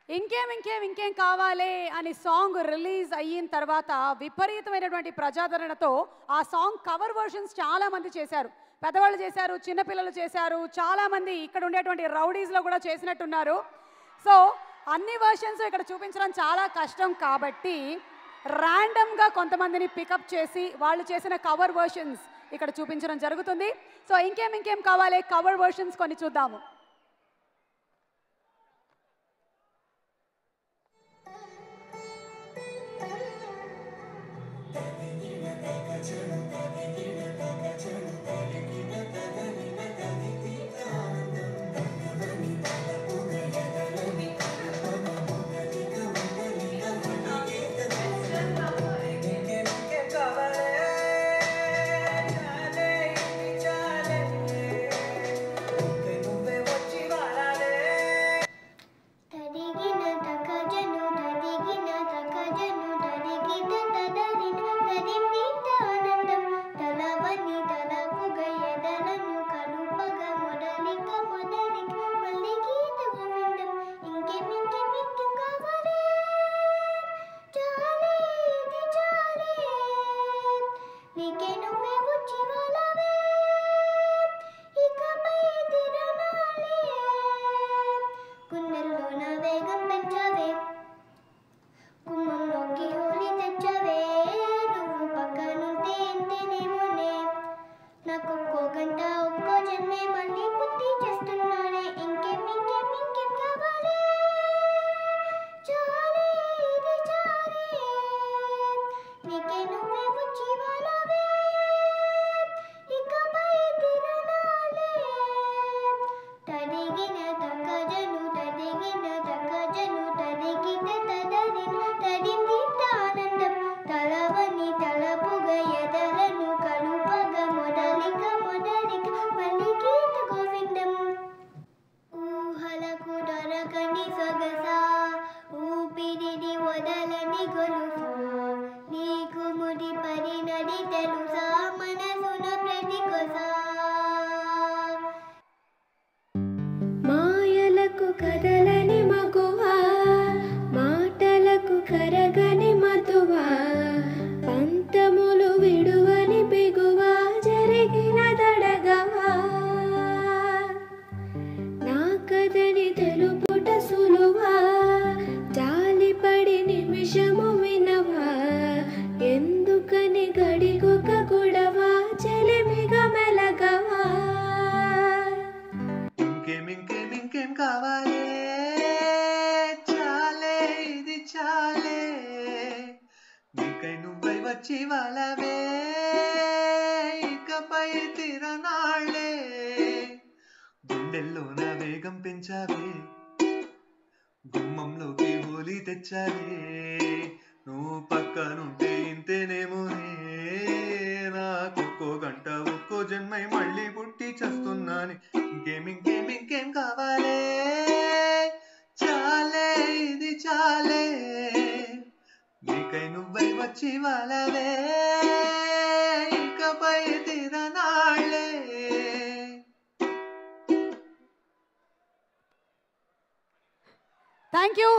ఇంకేం ఇంకేం ఇంకేం కావాలి అని సాంగ్ రిలీజ్ అయిన తర్వాత విపరీతమైనటువంటి ప్రజాదరణతో ఆ సాంగ్ కవర్ వర్షన్స్ చాలా మంది చేశారు. పెద్దవాళ్ళు చేశారు, చిన్నపిల్లలు చేశారు, చాలామంది ఇక్కడ ఉండేటువంటి రౌడీస్లో కూడా చేసినట్టున్నారు. సో అన్ని వర్షన్స్ ఇక్కడ చూపించడం చాలా కష్టం కాబట్టి ర్యాండమ్గా కొంతమందిని పికప్ చేసి వాళ్ళు చేసిన కవర్ వర్షన్స్ ఇక్కడ చూపించడం జరుగుతుంది. సో ఇంకేం ఇంకేం కావాలి కవర్ వర్షన్స్ కొన్ని చూద్దాము. మాయలకు కదలని మగువా, మాటలకు కరగని మధువా, పంతములు విడువని బిగువా, జరిగిన దడగవా, నా కదని తెలుపుట సులువా, జాలిపడి నిమిషము వినవా, ఎందుకని గడిగొక గొడవా, చెలిమిగా మెలగవా. ఇంకేం కావాలి చాలే ఇది చాలే, నీకై నువ్వై వచ్చి వాళ్ళవే, ఇకపై తిరనాళ్ళే, గుండెల్లోన వేగం పెంచావే, గుమ్మంలోకి హోలీ తెచ్చావే, నువ్వు పక్కనుంటే ఇంతేనేమోనే, నాకొక్కో గంట ఒక్కో జన్మై మళ్ళీ పుట్టి చేస్తున్నాను. ఇంకేం కావాలి చాలే ఇది చాలే, నీకై నువ్వై వచ్చి వాళ్ళవే, ఇకపై తిరనాళ్ళే. Thank you.